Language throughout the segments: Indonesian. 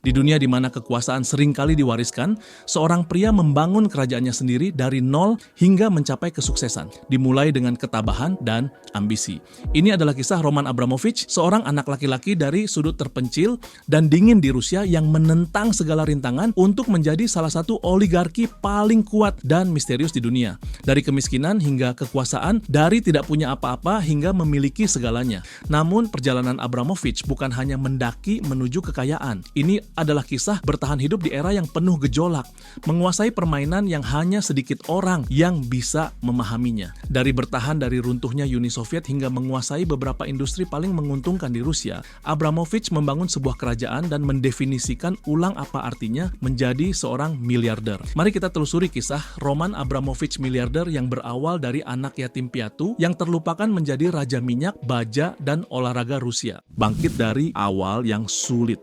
Di dunia di mana kekuasaan seringkali diwariskan, seorang pria membangun kerajaannya sendiri dari nol hingga mencapai kesuksesan, dimulai dengan ketabahan dan ambisi. Ini adalah kisah Roman Abramovich, seorang anak laki-laki dari sudut terpencil dan dingin di Rusia yang menentang segala rintangan untuk menjadi salah satu oligarki paling kuat dan misterius di dunia. Dari kemiskinan hingga kekuasaan, dari tidak punya apa-apa hingga memiliki segalanya. Namun perjalanan Abramovich bukan hanya mendaki menuju kekayaan. Ini adalah kisah bertahan hidup di era yang penuh gejolak, menguasai permainan yang hanya sedikit orang yang bisa memahaminya. Dari bertahan dari runtuhnya Uni Soviet hingga menguasai beberapa industri paling menguntungkan di Rusia, Abramovich membangun sebuah kerajaan dan mendefinisikan ulang apa artinya menjadi seorang miliarder. Mari kita telusuri kisah Roman Abramovich miliarder yang berawal dari anak yatim piatu yang terlupakan menjadi raja minyak, baja, dan olahraga Rusia. Bangkit dari awal yang sulit.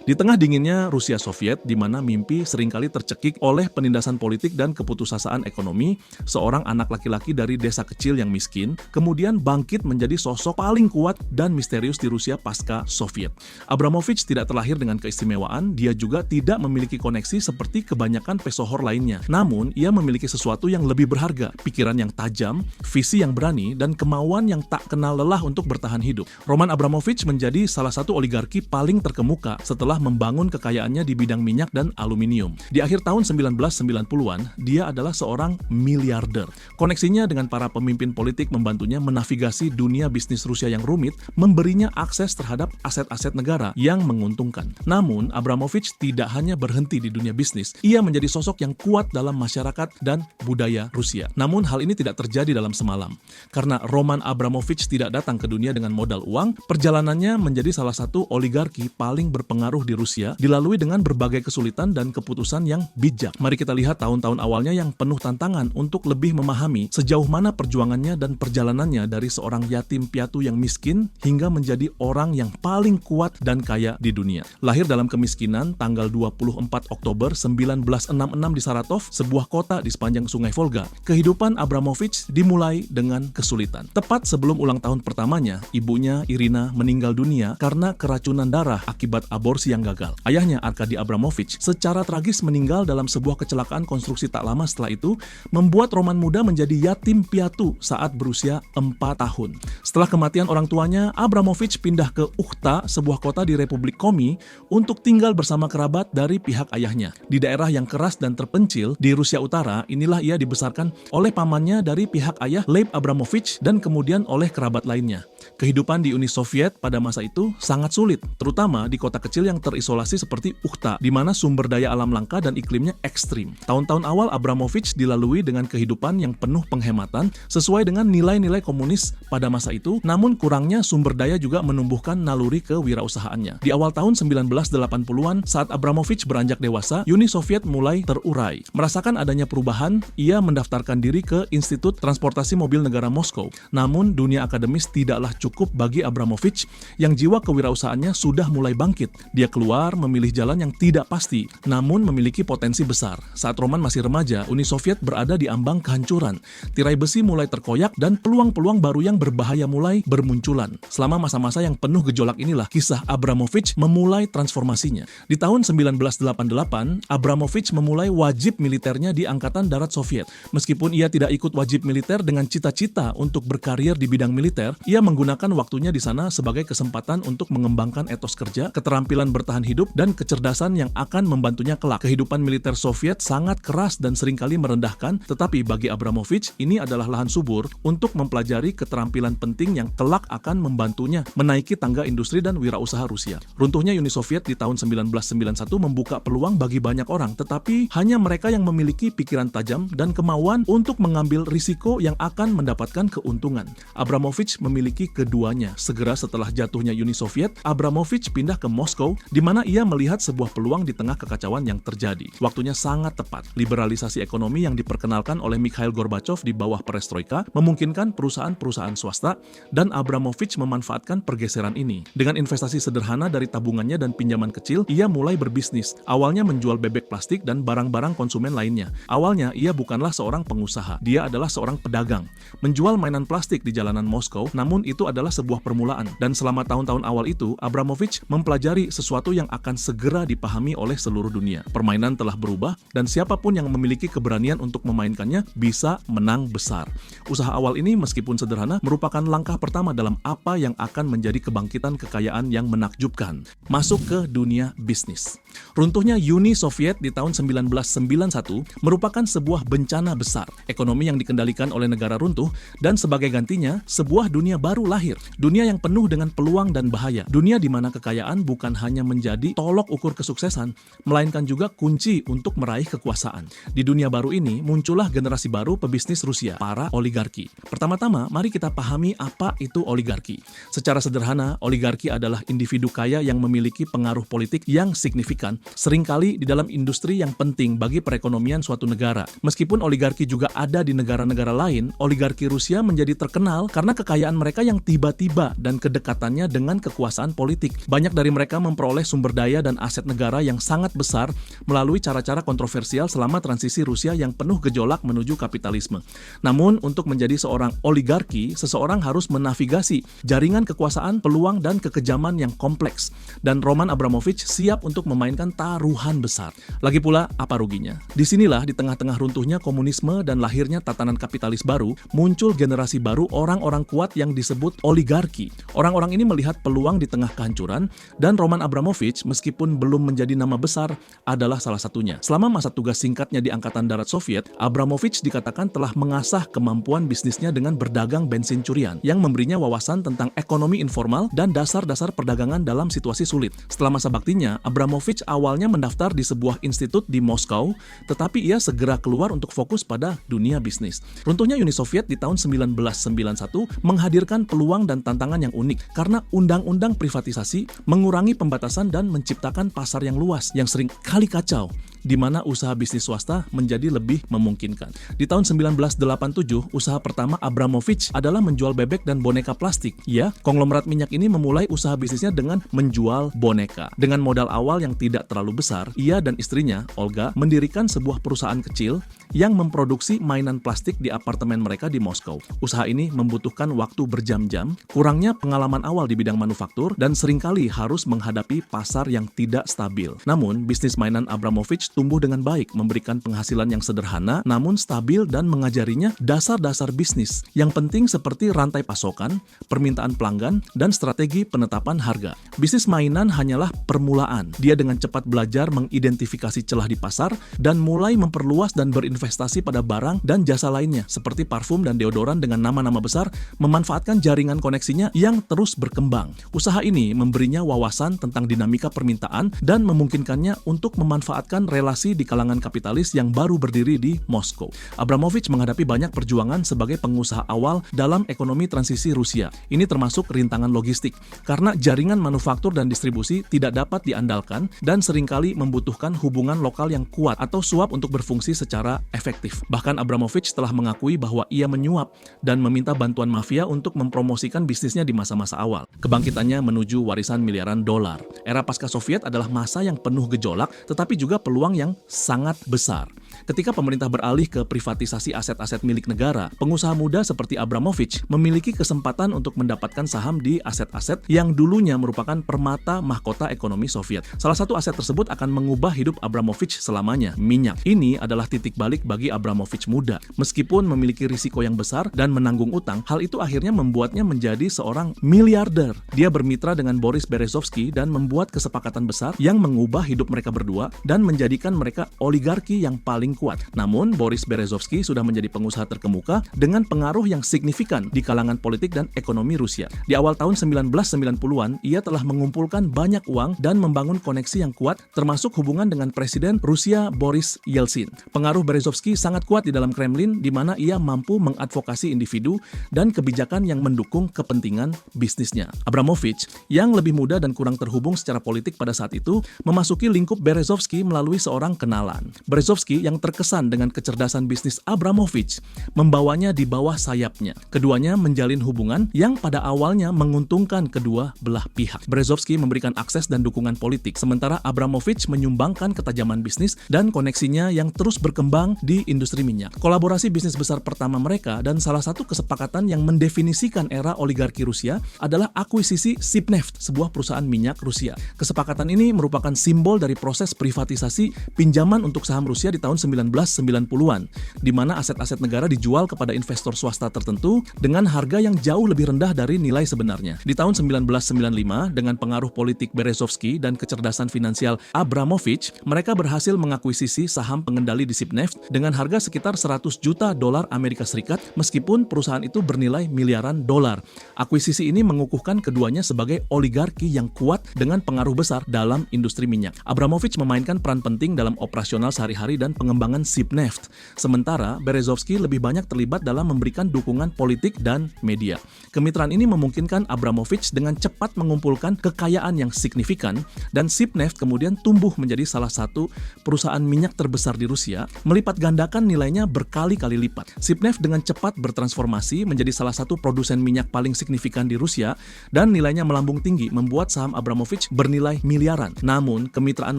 Di tengah dinginnya Rusia Soviet, di mana mimpi seringkali tercekik oleh penindasan politik dan keputusasaan ekonomi, seorang anak laki-laki dari desa kecil yang miskin, kemudian bangkit menjadi sosok paling kuat dan misterius di Rusia pasca Soviet. Abramovich tidak terlahir dengan keistimewaan, dia juga tidak memiliki koneksi seperti kebanyakan pesohor lainnya. Namun, ia memiliki sesuatu yang lebih berharga, pikiran yang tajam, visi yang berani, dan kemauan yang tak kenal lelah untuk bertahan hidup. Roman Abramovich menjadi salah satu oligarki paling terkemuka setelah membangun kekayaannya di bidang minyak dan aluminium. Di akhir tahun 1990-an, dia adalah seorang miliarder. Koneksinya dengan para pemimpin politik membantunya menavigasi dunia bisnis Rusia yang rumit, memberinya akses terhadap aset-aset negara yang menguntungkan. Namun, Abramovich tidak hanya berhenti di dunia bisnis, ia menjadi sosok yang kuat dalam masyarakat dan budaya Rusia. Namun, hal ini tidak terjadi dalam semalam. Karena Roman Abramovich tidak datang ke dunia dengan modal uang, perjalanannya menjadi salah satu oligarki paling berpengaruh di Rusia, dilalui dengan berbagai kesulitan dan keputusan yang bijak. Mari kita lihat tahun-tahun awalnya yang penuh tantangan untuk lebih memahami sejauh mana perjuangannya dan perjalanannya dari seorang yatim piatu yang miskin hingga menjadi orang yang paling kuat dan kaya di dunia. Lahir dalam kemiskinan tanggal 24 Oktober 1966 di Saratov, sebuah kota di sepanjang sungai Volga. Kehidupan Abramovich dimulai dengan kesulitan. Tepat sebelum ulang tahun pertamanya, ibunya Irina meninggal dunia karena keracunan darah akibat aborsi yang gagal. Ayahnya, Arkady Abramovich, secara tragis meninggal dalam sebuah kecelakaan konstruksi tak lama setelah itu, membuat Roman muda menjadi yatim piatu saat berusia 4 tahun. Setelah kematian orang tuanya, Abramovich pindah ke Ukhta, sebuah kota di Republik Komi, untuk tinggal bersama kerabat dari pihak ayahnya. Di daerah yang keras dan terpencil di Rusia Utara, inilah ia dibesarkan oleh pamannya dari pihak ayah, Lev Abramovich, dan kemudian oleh kerabat lainnya. Kehidupan di Uni Soviet pada masa itu sangat sulit, terutama di kota kecil yang terisolasi seperti Ukhta, di mana sumber daya alam langka dan iklimnya ekstrim. Tahun-tahun awal Abramovich dilalui dengan kehidupan yang penuh penghematan sesuai dengan nilai-nilai komunis pada masa itu, namun kurangnya sumber daya juga menumbuhkan naluri kewirausahaannya. Di awal tahun 1980-an, saat Abramovich beranjak dewasa, Uni Soviet mulai terurai. Merasakan adanya perubahan, ia mendaftarkan diri ke Institut Transportasi Mobil Negara Moskow. Namun, dunia akademis tidaklah cukup bagi Abramovich yang jiwa kewirausahaannya sudah mulai bangkit. Dia keluar memilih jalan yang tidak pasti, namun memiliki potensi besar. Saat Roman masih remaja, Uni Soviet berada di ambang kehancuran. Tirai besi mulai terkoyak dan peluang-peluang baru yang berbahaya mulai bermunculan. Selama masa-masa yang penuh gejolak inilah kisah Abramovich memulai transformasinya. Di tahun 1988, Abramovich memulai wajib militernya di Angkatan Darat Soviet. Meskipun ia tidak ikut wajib militer dengan cita-cita untuk berkarir di bidang militer, ia menggunakan waktunya di sana sebagai kesempatan untuk mengembangkan etos kerja, keterampilan bertahan hidup, dan kecerdasan yang akan membantunya kelak. Kehidupan militer Soviet sangat keras dan seringkali merendahkan, tetapi bagi Abramovich, ini adalah lahan subur untuk mempelajari keterampilan penting yang kelak akan membantunya menaiki tangga industri dan wirausaha Rusia. Runtuhnya Uni Soviet di tahun 1991 membuka peluang bagi banyak orang, tetapi hanya mereka yang memiliki pikiran tajam dan kemauan untuk mengambil risiko yang akan mendapatkan keuntungan. Abramovich memiliki keduanya. Segera setelah jatuhnya Uni Soviet, Abramovich pindah ke Moskow, di mana ia melihat sebuah peluang di tengah kekacauan yang terjadi. Waktunya sangat tepat. Liberalisasi ekonomi yang diperkenalkan oleh Mikhail Gorbachev di bawah perestroika memungkinkan perusahaan-perusahaan swasta, dan Abramovich memanfaatkan pergeseran ini. Dengan investasi sederhana dari tabungannya dan pinjaman kecil, ia mulai berbisnis. Awalnya menjual bebek plastik dan barang-barang konsumen lainnya. Awalnya ia bukanlah seorang pengusaha, dia adalah seorang pedagang. Menjual mainan plastik di jalanan Moskow, namun itu adalah sebuah permulaan. Dan selama tahun-tahun awal itu, Abramovich mempelajari sesuatu sesuatu yang akan segera dipahami oleh seluruh dunia. Permainan telah berubah dan siapapun yang memiliki keberanian untuk memainkannya bisa menang besar. Usaha awal ini meskipun sederhana merupakan langkah pertama dalam apa yang akan menjadi kebangkitan kekayaan yang menakjubkan. Masuk ke dunia bisnis. Runtuhnya Uni Soviet di tahun 1991 merupakan sebuah bencana besar. Ekonomi yang dikendalikan oleh negara runtuh dan sebagai gantinya sebuah dunia baru lahir. Dunia yang penuh dengan peluang dan bahaya. Dunia di mana kekayaan bukan hanya menjadi tolok ukur kesuksesan, melainkan juga kunci untuk meraih kekuasaan. Di dunia baru ini muncullah generasi baru pebisnis Rusia, para oligarki. Pertama-tama, mari kita pahami apa itu oligarki. Secara sederhana, oligarki adalah individu kaya yang memiliki pengaruh politik yang signifikan, seringkali di dalam industri yang penting bagi perekonomian suatu negara. Meskipun oligarki juga ada di negara-negara lain, oligarki Rusia menjadi terkenal karena kekayaan mereka yang tiba-tiba dan kedekatannya dengan kekuasaan politik. Banyak dari mereka memperoleh sumber daya dan aset negara yang sangat besar melalui cara-cara kontroversial selama transisi Rusia yang penuh gejolak menuju kapitalisme. Namun, untuk menjadi seorang oligarki, seseorang harus menavigasi jaringan kekuasaan, peluang, dan kekejaman yang kompleks. Dan Roman Abramovich siap untuk memainkan taruhan besar. Lagi pula, apa ruginya? Disinilah di tengah-tengah runtuhnya komunisme dan lahirnya tatanan kapitalis baru, muncul generasi baru orang-orang kuat yang disebut oligarki. Orang-orang ini melihat peluang di tengah kehancuran, dan Roman Abramovich meskipun belum menjadi nama besar, adalah salah satunya. Selama masa tugas singkatnya di Angkatan Darat Soviet, Abramovich dikatakan telah mengasah kemampuan bisnisnya dengan berdagang bensin curian, yang memberinya wawasan tentang ekonomi informal dan dasar-dasar perdagangan dalam situasi sulit. Setelah masa baktinya, Abramovich awalnya mendaftar di sebuah institut di Moskow, tetapi ia segera keluar untuk fokus pada dunia bisnis. Runtuhnya Uni Soviet di tahun 1991 menghadirkan peluang dan tantangan yang unik karena undang-undang privatisasi mengurangi pembatasan dan menciptakan pasar yang luas yang sering kali kacau, di mana usaha bisnis swasta menjadi lebih memungkinkan. Di tahun 1987, usaha pertama Abramovich adalah menjual bebek dan boneka plastik. Ya, konglomerat minyak ini memulai usaha bisnisnya dengan menjual boneka. Dengan modal awal yang tidak terlalu besar, ia dan istrinya, Olga, mendirikan sebuah perusahaan kecil yang memproduksi mainan plastik di apartemen mereka di Moskow. Usaha ini membutuhkan waktu berjam-jam, kurangnya pengalaman awal di bidang manufaktur, dan seringkali harus menghadapi pasar yang tidak stabil. Namun, bisnis mainan Abramovich tumbuh dengan baik, memberikan penghasilan yang sederhana namun stabil dan mengajarinya dasar-dasar bisnis yang penting seperti rantai pasokan, permintaan pelanggan, dan strategi penetapan harga. Bisnis mainan hanyalah permulaan. Dia dengan cepat belajar mengidentifikasi celah di pasar dan mulai memperluas dan berinvestasi pada barang dan jasa lainnya seperti parfum dan deodoran dengan nama-nama besar, memanfaatkan jaringan koneksinya yang terus berkembang. Usaha ini memberinya wawasan tentang dinamika permintaan dan memungkinkannya untuk memanfaatkan relasi di kalangan kapitalis yang baru berdiri di Moskow. Abramovich menghadapi banyak perjuangan sebagai pengusaha awal dalam ekonomi transisi Rusia. Ini termasuk rintangan logistik, karena jaringan manufaktur dan distribusi tidak dapat diandalkan dan seringkali membutuhkan hubungan lokal yang kuat atau suap untuk berfungsi secara efektif. Bahkan Abramovich telah mengakui bahwa ia menyuap dan meminta bantuan mafia untuk mempromosikan bisnisnya di masa-masa awal. Kebangkitannya menuju warisan miliaran dolar. Era pasca Soviet adalah masa yang penuh gejolak, tetapi juga peluang yang sangat besar. Ketika pemerintah beralih ke privatisasi aset-aset milik negara, pengusaha muda seperti Abramovich memiliki kesempatan untuk mendapatkan saham di aset-aset yang dulunya merupakan permata mahkota ekonomi Soviet. Salah satu aset tersebut akan mengubah hidup Abramovich selamanya, minyak. Ini adalah titik balik bagi Abramovich muda. Meskipun memiliki risiko yang besar dan menanggung utang, hal itu akhirnya membuatnya menjadi seorang miliarder. Dia bermitra dengan Boris Berezovsky dan membuat kesepakatan besar yang mengubah hidup mereka berdua dan menjadikan mereka oligarki yang paling kuat. Namun, Boris Berezovsky sudah menjadi pengusaha terkemuka dengan pengaruh yang signifikan di kalangan politik dan ekonomi Rusia. Di awal tahun 1990-an, ia telah mengumpulkan banyak uang dan membangun koneksi yang kuat, termasuk hubungan dengan Presiden Rusia Boris Yeltsin. Pengaruh Berezovsky sangat kuat di dalam Kremlin, di mana ia mampu mengadvokasi individu dan kebijakan yang mendukung kepentingan bisnisnya. Abramovich, yang lebih muda dan kurang terhubung secara politik pada saat itu, memasuki lingkup Berezovsky melalui seorang kenalan. Berezovsky yang yang terkesan dengan kecerdasan bisnis Abramovich membawanya di bawah sayapnya. Keduanya menjalin hubungan yang pada awalnya menguntungkan kedua belah pihak. Berezovsky memberikan akses dan dukungan politik, sementara Abramovich menyumbangkan ketajaman bisnis dan koneksinya yang terus berkembang di industri minyak. Kolaborasi bisnis besar pertama mereka dan salah satu kesepakatan yang mendefinisikan era oligarki Rusia adalah akuisisi Sibneft, sebuah perusahaan minyak Rusia. Kesepakatan ini merupakan simbol dari proses privatisasi pinjaman untuk saham Rusia di tahun 1990-an, di mana aset-aset negara dijual kepada investor swasta tertentu dengan harga yang jauh lebih rendah dari nilai sebenarnya. Di tahun 1995, dengan pengaruh politik Berezovsky dan kecerdasan finansial Abramovich, mereka berhasil mengakuisisi saham pengendali di Sibneft dengan harga sekitar 100 juta dolar Amerika Serikat, meskipun perusahaan itu bernilai miliaran dolar. Akuisisi ini mengukuhkan keduanya sebagai oligarki yang kuat dengan pengaruh besar dalam industri minyak. Abramovich memainkan peran penting dalam operasional sehari-hari dan pengembangan Sibneft. Sementara Berezovsky lebih banyak terlibat dalam memberikan dukungan politik dan media. Kemitraan ini memungkinkan Abramovich dengan cepat mengumpulkan kekayaan yang signifikan, dan Sibneft kemudian tumbuh menjadi salah satu perusahaan minyak terbesar di Rusia, melipat gandakan nilainya berkali-kali lipat. Sibneft dengan cepat bertransformasi menjadi salah satu produsen minyak paling signifikan di Rusia, dan nilainya melambung tinggi membuat saham Abramovich bernilai miliaran. Namun, kemitraan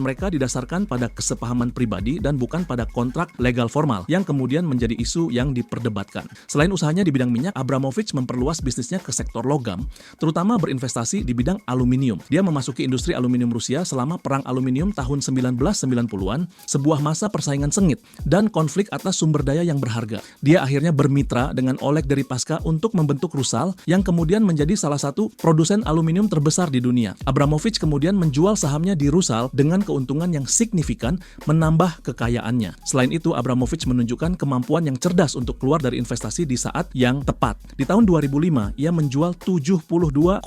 mereka didasarkan pada kesepahaman pribadi dan bukan pada kontrak legal formal, yang kemudian menjadi isu yang diperdebatkan. Selain usahanya di bidang minyak, Abramovich memperluas bisnisnya ke sektor logam, terutama berinvestasi di bidang aluminium. Dia memasuki industri aluminium Rusia selama Perang Aluminium tahun 1990-an, sebuah masa persaingan sengit dan konflik atas sumber daya yang berharga. Dia akhirnya bermitra dengan Oleg Deripaska untuk membentuk Rusal, yang kemudian menjadi salah satu produsen aluminium terbesar di dunia. Abramovich kemudian menjual sahamnya di Rusal dengan keuntungan yang signifikan, menambah kekayaannya. Selain itu, Abramovich menunjukkan kemampuan yang cerdas untuk keluar dari investasi di saat yang tepat. Di tahun 2005, ia menjual 72,7%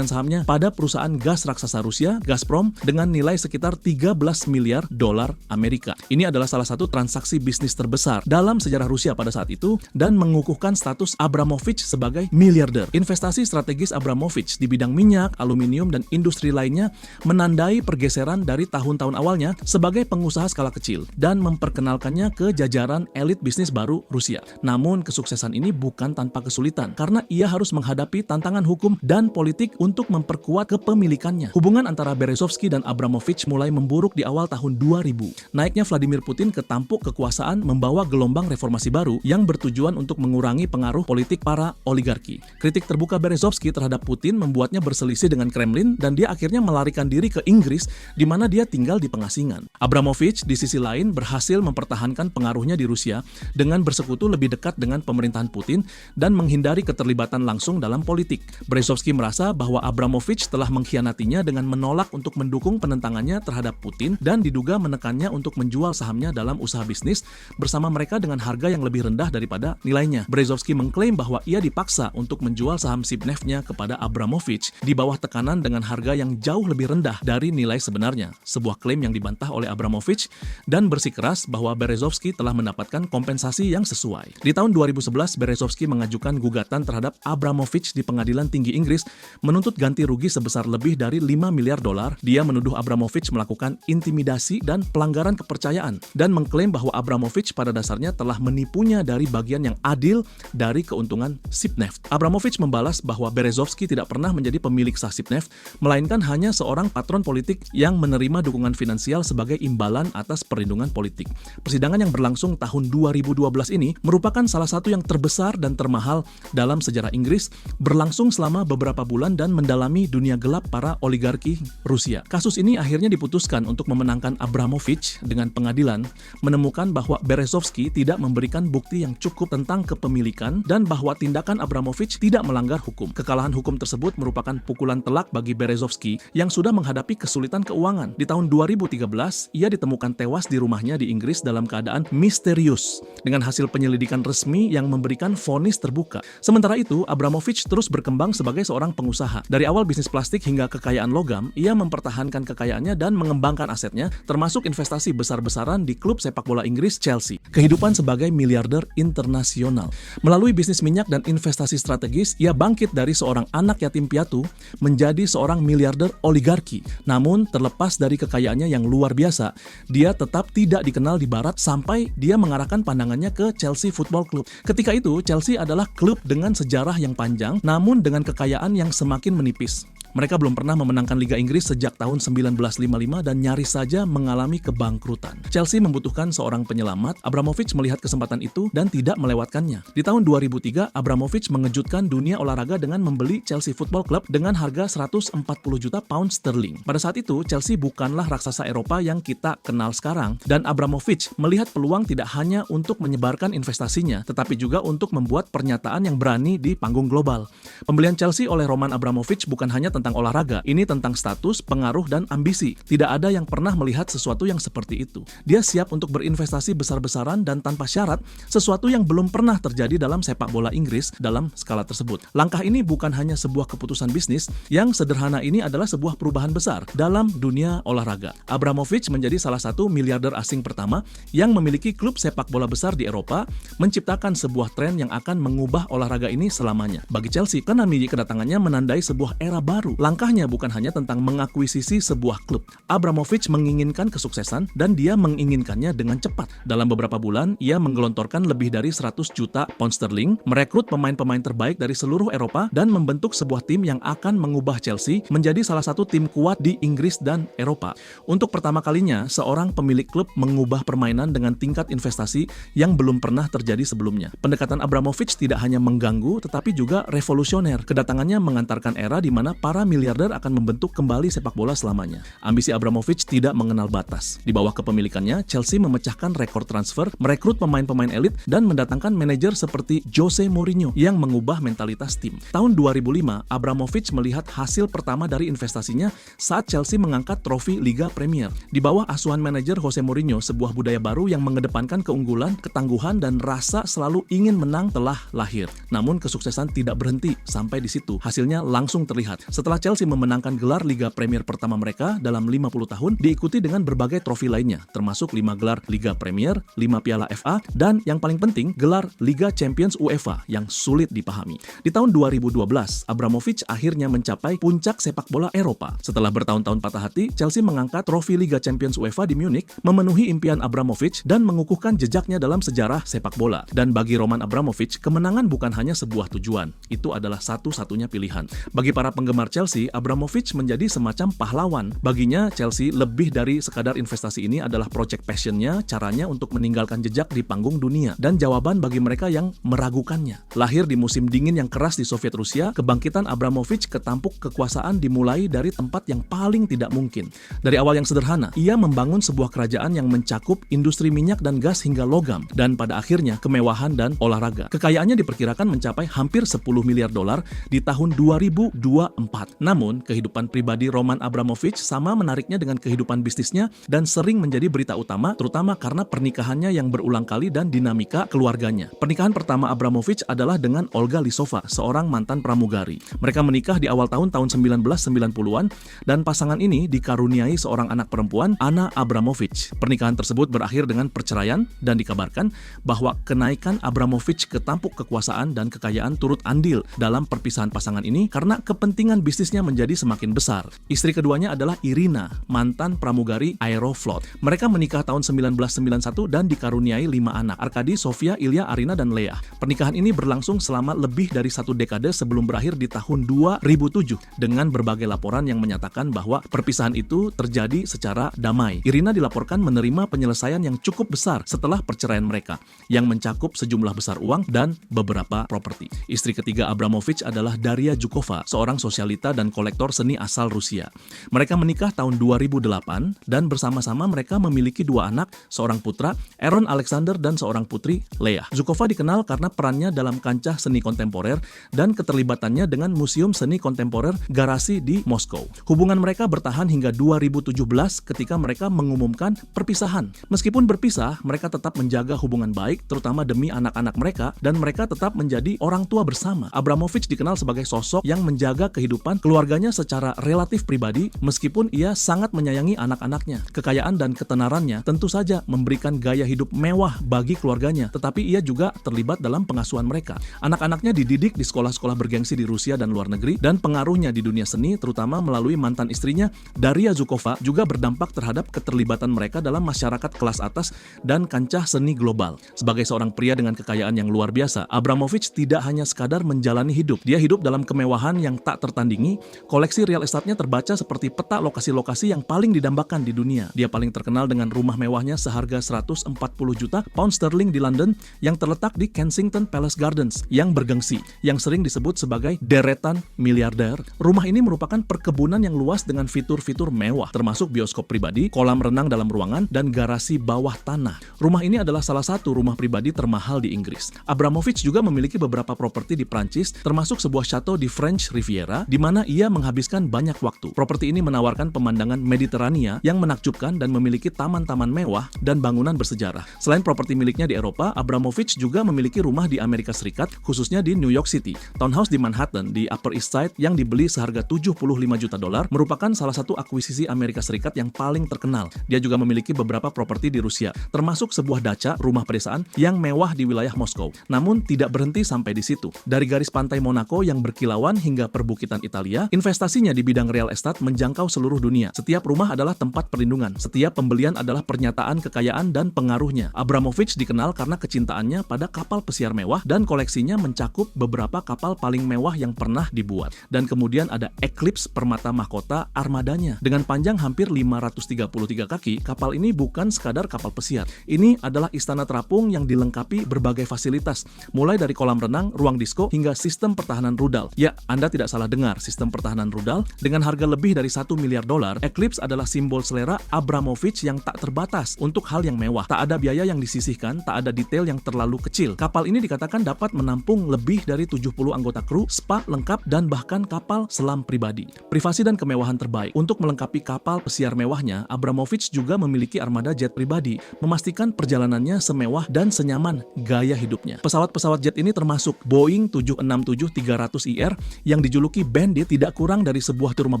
sahamnya pada perusahaan gas raksasa Rusia, Gazprom, dengan nilai sekitar 13 miliar dolar Amerika. Ini adalah salah satu transaksi bisnis terbesar dalam sejarah Rusia pada saat itu dan mengukuhkan status Abramovich sebagai miliarder. Investasi strategis Abramovich di bidang minyak, aluminium, dan industri lainnya menandai pergeseran dari tahun-tahun awalnya sebagai pengusaha skala kecil dan memperkenalkannya ke jajaran elit bisnis baru Rusia. Namun, kesuksesan ini bukan tanpa kesulitan, karena ia harus menghadapi tantangan hukum dan politik untuk memperkuat kepemilikannya. Hubungan antara Berezovsky dan Abramovich mulai memburuk di awal tahun 2000. Naiknya Vladimir Putin ke tampuk kekuasaan membawa gelombang reformasi baru yang bertujuan untuk mengurangi pengaruh politik para oligarki. Kritik terbuka Berezovsky terhadap Putin membuatnya berselisih dengan Kremlin, dan dia akhirnya melarikan diri ke Inggris, di mana dia tinggal di pengasingan. Abramovich di sisi lain berhasil mempertahankan pengaruhnya di Rusia dengan bersekutu lebih dekat dengan pemerintahan Putin dan menghindari keterlibatan langsung dalam politik. Berezovsky merasa bahwa Abramovich telah mengkhianatinya dengan menolak untuk mendukung penentangannya terhadap Putin dan diduga menekannya untuk menjual sahamnya dalam usaha bisnis bersama mereka dengan harga yang lebih rendah daripada nilainya. Berezovsky mengklaim bahwa ia dipaksa untuk menjual saham Sibneftnya kepada Abramovich di bawah tekanan dengan harga yang jauh lebih rendah dari nilai sebenarnya, sebuah klaim yang dibantah oleh Abramovich dan bersikeras bahwa Berezovsky telah mendapatkan kompensasi yang sesuai. Di tahun 2011, Berezovsky mengajukan gugatan terhadap Abramovich di Pengadilan Tinggi Inggris menuntut ganti rugi sebesar lebih dari 5 miliar dolar. Dia menuduh Abramovich melakukan intimidasi dan pelanggaran kepercayaan dan mengklaim bahwa Abramovich pada dasarnya telah menipunya dari bagian yang adil dari keuntungan Sibneft. Abramovich membalas bahwa Berezovsky tidak pernah menjadi pemilik sah Sibneft, melainkan hanya seorang patron politik yang menerima dukungan finansial sebagai imbalan atas perlindungan politik. Persidangan yang berlangsung tahun 2012 ini merupakan salah satu yang terbesar dan termahal dalam sejarah Inggris, berlangsung selama beberapa bulan dan mendalami dunia gelap para oligarki Rusia. Kasus ini akhirnya diputuskan untuk memenangkan Abramovich dengan pengadilan menemukan bahwa Berezovsky tidak memberikan bukti yang cukup tentang kepemilikan dan bahwa tindakan Abramovich tidak melanggar hukum. Kekalahan hukum tersebut merupakan pukulan telak bagi Berezovsky yang sudah menghadapi kesulitan keuangan. Di tahun 2013, ia ditemukan tewas di rumahnya di Inggris dalam keadaan misterius dengan hasil penyelidikan resmi yang memberikan vonis terbuka. Sementara itu, Abramovich terus berkembang sebagai seorang pengusaha. Dari awal bisnis plastik hingga kekayaan logam, ia mempertahankan kekayaannya dan mengembangkan asetnya, termasuk investasi besar-besaran di klub sepak bola Inggris Chelsea. Kehidupan sebagai miliarder internasional. Melalui bisnis minyak dan investasi strategis, ia bangkit dari seorang anak yatim piatu menjadi seorang miliarder oligarki. Namun, terlepas dari kekayaannya yang luar biasa, dia tetap tidak tidak dikenal di barat sampai dia mengarahkan pandangannya ke Chelsea Football Club. Ketika itu, Chelsea adalah klub dengan sejarah yang panjang, namun dengan kekayaan yang semakin menipis. Mereka belum pernah memenangkan Liga Inggris sejak tahun 1955 dan nyaris saja mengalami kebangkrutan. Chelsea membutuhkan seorang penyelamat. Abramovich melihat kesempatan itu dan tidak melewatkannya. Di tahun 2003, Abramovich mengejutkan dunia olahraga dengan membeli Chelsea Football Club dengan harga 140 juta pound sterling. Pada saat itu, Chelsea bukanlah raksasa Eropa yang kita kenal sekarang, dan Abramovich melihat peluang tidak hanya untuk menyebarkan investasinya, tetapi juga untuk membuat pernyataan yang berani di panggung global. Pembelian Chelsea oleh Roman Abramovich bukan hanya tentang olahraga, ini tentang status, pengaruh, dan ambisi. Tidak ada yang pernah melihat sesuatu yang seperti itu. Dia siap untuk berinvestasi besar-besaran dan tanpa syarat, sesuatu yang belum pernah terjadi dalam sepak bola Inggris dalam skala tersebut. Langkah ini bukan hanya sebuah keputusan bisnis, yang sederhana ini adalah sebuah perubahan besar dalam dunia olahraga. Abramovich menjadi salah satu miliarder asing pertama yang memiliki klub sepak bola besar di Eropa, menciptakan sebuah tren yang akan mengubah olahraga ini selamanya. Bagi Chelsea, kedatangannya menandai sebuah era baru. Langkahnya bukan hanya tentang mengakuisisi sebuah klub. Abramovich menginginkan kesuksesan dan dia menginginkannya dengan cepat. Dalam beberapa bulan, ia menggelontorkan lebih dari 100 juta pound sterling, merekrut pemain-pemain terbaik dari seluruh Eropa, dan membentuk sebuah tim yang akan mengubah Chelsea menjadi salah satu tim kuat di Inggris dan Eropa. Untuk pertama kalinya, seorang pemilik klub mengubah permainan dengan tingkat investasi yang belum pernah terjadi sebelumnya. Pendekatan Abramovich tidak hanya mengganggu, tetapi juga revolusioner. Kedatangannya mengantarkan era di mana para miliarder akan membentuk kembali sepak bola selamanya. Ambisi Abramovich tidak mengenal batas. Di bawah kepemilikannya, Chelsea memecahkan rekor transfer, merekrut pemain-pemain elit, dan mendatangkan manajer seperti Jose Mourinho yang mengubah mentalitas tim. Tahun 2005, Abramovich melihat hasil pertama dari investasinya saat Chelsea mengangkat trofi Liga Premier. Di bawah asuhan manajer Jose Mourinho, sebuah budaya baru yang mengedepankan keunggulan, ketangguhan, dan rasa selalu ingin menang telah lahir. Namun kesuksesan tidak berhenti sampai di situ. Hasilnya langsung terlihat. Setelah Chelsea memenangkan gelar Liga Premier pertama mereka dalam 50 tahun, diikuti dengan berbagai trofi lainnya, termasuk 5 gelar Liga Premier, 5 piala FA, dan yang paling penting, gelar Liga Champions UEFA yang sulit dipahami. Di tahun 2012, Abramovich akhirnya mencapai puncak sepak bola Eropa. Setelah bertahun-tahun patah hati, Chelsea mengangkat trofi Liga Champions UEFA di Munich, memenuhi impian Abramovich dan mengukuhkan jejaknya dalam sejarah sepak bola. Dan bagi Roman Abramovich, kemenangan bukan hanya sebuah tujuan, itu adalah satu-satunya pilihan. Bagi para penggemar Chelsea, Abramovich menjadi semacam pahlawan. Baginya, Chelsea lebih dari sekadar investasi. Ini adalah project passionnya, caranya untuk meninggalkan jejak di panggung dunia, dan jawaban bagi mereka yang meragukannya. Lahir di musim dingin yang keras di Soviet Rusia, kebangkitan Abramovich ke tampuk kekuasaan dimulai dari tempat yang paling tidak mungkin. Dari awal yang sederhana, ia membangun sebuah kerajaan yang mencakup industri minyak dan gas hingga logam, dan pada akhirnya kemewahan dan olahraga. Kekayaannya diperkirakan mencapai hampir 10 miliar dolar di tahun 2024. Namun, kehidupan pribadi Roman Abramovich sama menariknya dengan kehidupan bisnisnya dan sering menjadi berita utama, terutama karena pernikahannya yang berulang kali dan dinamika keluarganya. Pernikahan pertama Abramovich adalah dengan Olga Lisova, seorang mantan pramugari. Mereka menikah di awal tahun 1990-an, dan pasangan ini dikaruniai seorang anak perempuan, Anna Abramovich. Pernikahan tersebut berakhir dengan perceraian, dan dikabarkan bahwa kenaikan Abramovich ke tampuk kekuasaan dan kekayaan turut andil dalam perpisahan pasangan ini karena kepentingan bisnisnya menjadi semakin besar. Istri keduanya adalah Irina, mantan pramugari Aeroflot. Mereka menikah tahun 1991 dan dikaruniai 5 anak: Arkady, Sofia, Ilya, Arina, dan Leah. Pernikahan ini berlangsung selama lebih dari 1 dekade sebelum berakhir di tahun 2007 dengan berbagai laporan yang menyatakan bahwa perpisahan itu terjadi secara damai. Irina dilaporkan menerima penyelesaian yang cukup besar setelah perceraian mereka, yang mencakup sejumlah besar uang dan beberapa properti. Istri ketiga Abramovich adalah Daria Zhukova, seorang sosialita dan kolektor seni asal Rusia. Mereka menikah tahun 2008 dan bersama-sama mereka memiliki 2 anak, seorang putra, Aaron Alexander, dan seorang putri, Leah. Zhukova dikenal karena perannya dalam kancah seni kontemporer dan keterlibatannya dengan Museum Seni Kontemporer Garasi di Moskow. Hubungan mereka bertahan hingga 2017 ketika mereka mengumumkan perpisahan. Meskipun berpisah, mereka tetap menjaga hubungan baik, terutama demi anak-anak mereka, dan mereka tetap menjadi orang tua bersama. Abramovich dikenal sebagai sosok yang menjaga kehidupan teman-teman, keluarganya secara relatif pribadi, meskipun ia sangat menyayangi anak-anaknya. Kekayaan dan ketenarannya tentu saja memberikan gaya hidup mewah bagi keluarganya, tetapi ia juga terlibat dalam pengasuhan mereka. Anak-anaknya dididik di sekolah-sekolah bergengsi di Rusia dan luar negeri, dan pengaruhnya di dunia seni, terutama melalui mantan istrinya, Daria Zhukova, juga berdampak terhadap keterlibatan mereka dalam masyarakat kelas atas dan kancah seni global. Sebagai seorang pria dengan kekayaan yang luar biasa, Abramovich tidak hanya sekadar menjalani hidup. Dia hidup dalam kemewahan yang tak tertandingi. Koleksi real estate-nya terbaca seperti peta lokasi-lokasi yang paling didambakan di dunia. Dia paling terkenal dengan rumah mewahnya seharga 140 juta pound sterling di London yang terletak di Kensington Palace Gardens yang bergengsi, yang sering disebut sebagai deretan miliarder. Rumah ini merupakan perkebunan yang luas dengan fitur-fitur mewah, termasuk bioskop pribadi, kolam renang dalam ruangan, dan garasi bawah tanah. Rumah ini adalah salah satu rumah pribadi termahal di Inggris. Abramovich juga memiliki beberapa properti di Prancis, termasuk sebuah chateau di French Riviera, di mana ia menghabiskan banyak waktu. Properti ini menawarkan pemandangan Mediterania yang menakjubkan dan memiliki taman-taman mewah dan bangunan bersejarah. Selain properti miliknya di Eropa, Abramovich juga memiliki rumah di Amerika Serikat, khususnya di New York City. Townhouse di Manhattan, di Upper East Side, yang dibeli seharga $75 juta, merupakan salah satu akuisisi Amerika Serikat yang paling terkenal. Dia juga memiliki beberapa properti di Rusia, termasuk sebuah dacha, rumah pedesaan, yang mewah di wilayah Moskow. Namun, tidak berhenti sampai di situ. Dari garis pantai Monaco yang berkilauan hingga perbukitan Italia, investasinya di bidang real estate menjangkau seluruh dunia. Setiap rumah adalah tempat perlindungan. Setiap pembelian adalah pernyataan kekayaan dan pengaruhnya. Abramovich dikenal karena kecintaannya pada kapal pesiar mewah dan koleksinya mencakup beberapa kapal paling mewah yang pernah dibuat. Dan kemudian ada Eclipse permata mahkota armadanya. Dengan panjang hampir 533 kaki, kapal ini bukan sekadar kapal pesiar. Ini adalah istana terapung yang dilengkapi berbagai fasilitas, mulai dari kolam renang, ruang disko, hingga sistem pertahanan rudal. Ya, Anda tidak salah dengar, sistem pertahanan rudal. Dengan harga lebih dari $1 miliar, Eclipse adalah simbol selera Abramovich yang tak terbatas untuk hal yang mewah. Tak ada biaya yang disisihkan, tak ada detail yang terlalu kecil. Kapal ini dikatakan dapat menampung lebih dari 70 anggota kru, spa lengkap, dan bahkan kapal selam pribadi. Privasi dan kemewahan terbaik. Untuk melengkapi kapal pesiar mewahnya, Abramovich juga memiliki armada jet pribadi, memastikan perjalanannya semewah dan senyaman gaya hidupnya. Pesawat-pesawat jet ini termasuk Boeing 767-300ER yang dijuluki Bandit, tidak kurang dari sebuah rumah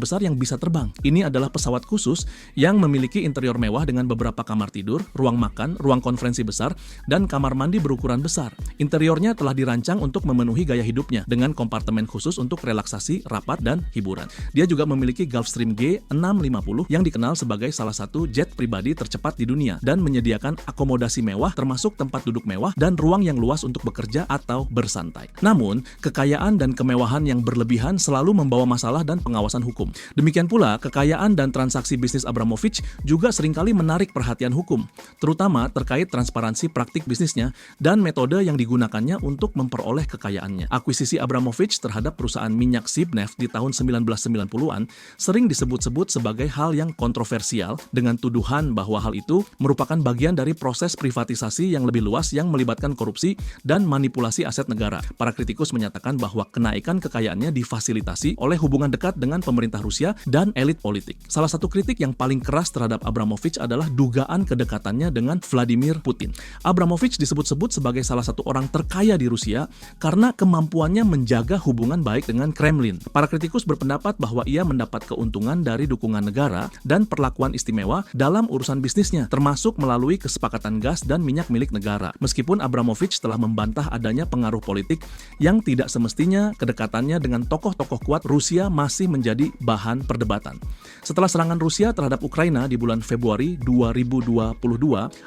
besar yang bisa terbang. Ini adalah pesawat khusus yang memiliki interior mewah dengan beberapa kamar tidur, ruang makan, ruang konferensi besar, dan kamar mandi berukuran besar. Interiornya telah dirancang untuk memenuhi gaya hidupnya dengan kompartemen khusus untuk relaksasi, rapat, dan hiburan. Dia juga memiliki Gulfstream G650 yang dikenal sebagai salah satu jet pribadi tercepat di dunia dan menyediakan akomodasi mewah termasuk tempat duduk mewah dan ruang yang luas untuk bekerja atau bersantai. Namun, kekayaan dan kemewahan yang berlebihan selalu membawa masalah dan pengawasan hukum. Demikian pula, kekayaan dan transaksi bisnis Abramovich juga seringkali menarik perhatian hukum, terutama terkait transparansi praktik bisnisnya dan metode yang digunakannya untuk memperoleh kekayaannya. Akuisisi Abramovich terhadap perusahaan minyak Sibneft di tahun 1990-an sering disebut-sebut sebagai hal yang kontroversial dengan tuduhan bahwa hal itu merupakan bagian dari proses privatisasi yang lebih luas yang melibatkan korupsi dan manipulasi aset negara. Para kritikus menyatakan bahwa kenaikan kekayaannya difasilitasi oleh hubungan dekat dengan pemerintah Rusia dan elit politik. Salah satu kritik yang paling keras terhadap Abramovich adalah dugaan kedekatannya dengan Vladimir Putin. Abramovich disebut-sebut sebagai salah satu orang terkaya di Rusia karena kemampuannya menjaga hubungan baik dengan Kremlin. Para kritikus berpendapat bahwa ia mendapat keuntungan dari dukungan negara dan perlakuan istimewa dalam urusan bisnisnya, termasuk melalui kesepakatan gas dan minyak milik negara. Meskipun Abramovich telah membantah adanya pengaruh politik yang tidak semestinya, kedekatannya dengan tokoh-tokoh kuat Rusia masih menjadi bahan perdebatan. Setelah serangan Rusia terhadap Ukraina di bulan Februari 2022,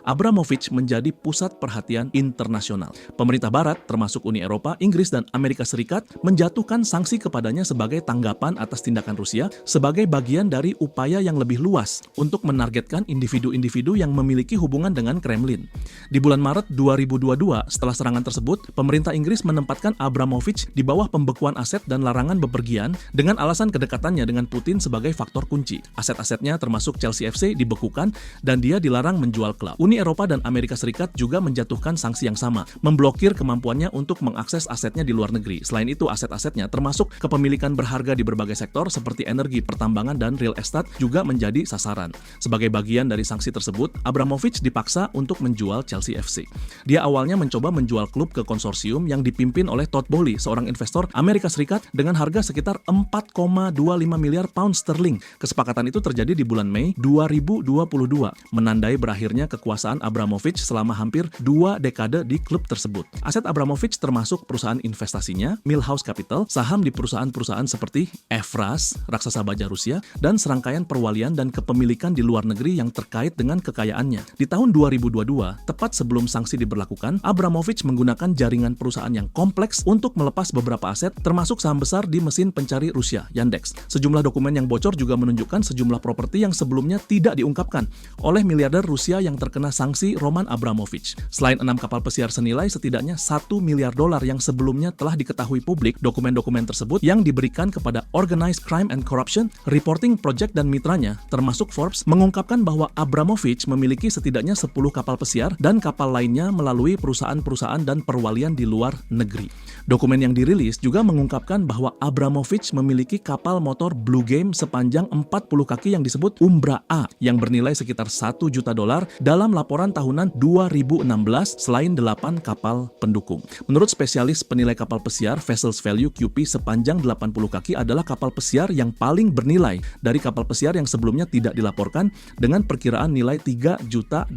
Abramovich menjadi pusat perhatian internasional. Pemerintah Barat, termasuk Uni Eropa, Inggris, dan Amerika Serikat, menjatuhkan sanksi kepadanya sebagai tanggapan atas tindakan Rusia sebagai bagian dari upaya yang lebih luas untuk menargetkan individu-individu yang memiliki hubungan dengan Kremlin. Di bulan Maret 2022, setelah serangan tersebut, pemerintah Inggris menempatkan Abramovich di bawah pembekuan aset dan larangan bepergian dengan alasan kedekatannya dengan Putin sebagai faktor kunci. Aset-asetnya termasuk Chelsea FC dibekukan dan dia dilarang menjual klub. Uni Eropa dan Amerika Serikat juga menjatuhkan sanksi yang sama, memblokir kemampuannya untuk mengakses asetnya di luar negeri. Selain itu, aset-asetnya termasuk kepemilikan berharga di berbagai sektor seperti energi, pertambangan, dan real estate juga menjadi sasaran. Sebagai bagian dari sanksi tersebut, Abramovich dipaksa untuk menjual Chelsea FC. Dia awalnya mencoba menjual klub ke konsorsium yang dipimpin oleh Todd Boehly, seorang investor Amerika Serikat dengan harga sekitar sebesar 4,25 miliar pound sterling. Kesepakatan itu terjadi di bulan Mei 2022, menandai berakhirnya kekuasaan Abramovich selama hampir 2 dekade di klub tersebut. Aset Abramovich termasuk perusahaan investasinya, Millhouse Capital, saham di perusahaan-perusahaan seperti Evraz, raksasa baja Rusia, dan serangkaian perwalian dan kepemilikan di luar negeri yang terkait dengan kekayaannya. Di tahun 2022, tepat sebelum sanksi diberlakukan, Abramovich menggunakan jaringan perusahaan yang kompleks untuk melepas beberapa aset, termasuk saham besar di mesin pencari Rusia, Yandex. Sejumlah dokumen yang bocor juga menunjukkan sejumlah properti yang sebelumnya tidak diungkapkan oleh miliarder Rusia yang terkena sanksi Roman Abramovich. Selain 6 kapal pesiar senilai setidaknya $1 miliar yang sebelumnya telah diketahui publik, dokumen-dokumen tersebut yang diberikan kepada Organized Crime and Corruption, Reporting Project dan mitranya, termasuk Forbes, mengungkapkan bahwa Abramovich memiliki setidaknya 10 kapal pesiar dan kapal lainnya melalui perusahaan-perusahaan dan perwalian di luar negeri. Dokumen yang dirilis juga mengungkapkan bahwa Abramovich memiliki kapal motor Blue Game sepanjang 40 kaki yang disebut Umbra A yang bernilai sekitar $1 juta dalam laporan tahunan 2016 selain 8 kapal pendukung. Menurut spesialis penilai kapal pesiar, Vessels Value QP sepanjang 80 kaki adalah kapal pesiar yang paling bernilai dari kapal pesiar yang sebelumnya tidak dilaporkan dengan perkiraan nilai $3 juta.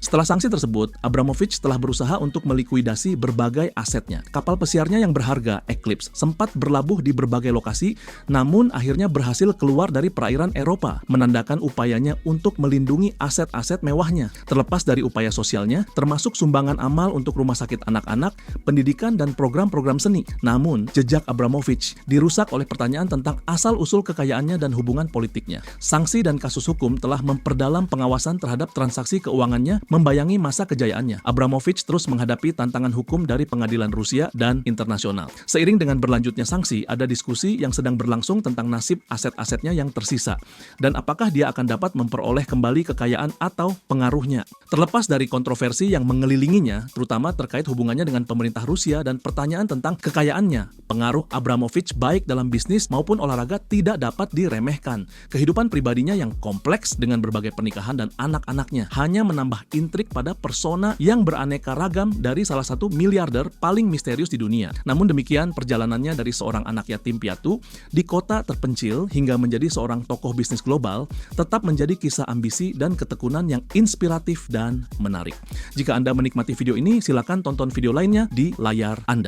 Setelah sanksi tersebut, Abramovich telah berusaha untuk melikuidasi berbagai asetnya. Kapal pesiarnya yang berharga, Eclipse, sempat berlabuh di berbagai lokasi, namun akhirnya berhasil keluar dari perairan Eropa, menandakan upayanya untuk melindungi aset-aset mewahnya. Terlepas dari upaya sosialnya, termasuk sumbangan amal untuk rumah sakit anak-anak, pendidikan, dan program-program seni. Namun, jejak Abramovich dirusak oleh pertanyaan tentang asal-usul kekayaannya dan hubungan politiknya. Sanksi dan kasus hukum telah memperdalam pengawasan terhadap transaksi keuangannya membayangi masa kejayaannya. Abramovich terus menghadapi tantangan hukum dari pengadilan Rusia dan internasional. Seiring dengan berlanjutnya sanksi, ada diskusi yang sedang berlangsung tentang nasib aset-asetnya yang tersisa dan apakah dia akan dapat memperoleh kembali kekayaan atau pengaruhnya. Terlepas dari kontroversi yang mengelilinginya, terutama terkait hubungannya dengan pemerintah Rusia dan pertanyaan tentang kekayaannya, pengaruh Abramovich baik dalam bisnis maupun olahraga tidak dapat diremehkan. Kehidupan pribadinya yang kompleks dengan berbagai pernikahan dan anak-anaknya hanya menambah intrik pada persona yang beraneka ragam dari salah satu miliarder paling misterius di dunia. Namun demikian, perjalanannya dari seorang anak yatim piatu di kota terpencil hingga menjadi seorang tokoh bisnis global tetap menjadi kisah ambisi dan ketekunan yang inspiratif dan menarik. Jika Anda menikmati video ini, silakan tonton video lainnya di layar Anda.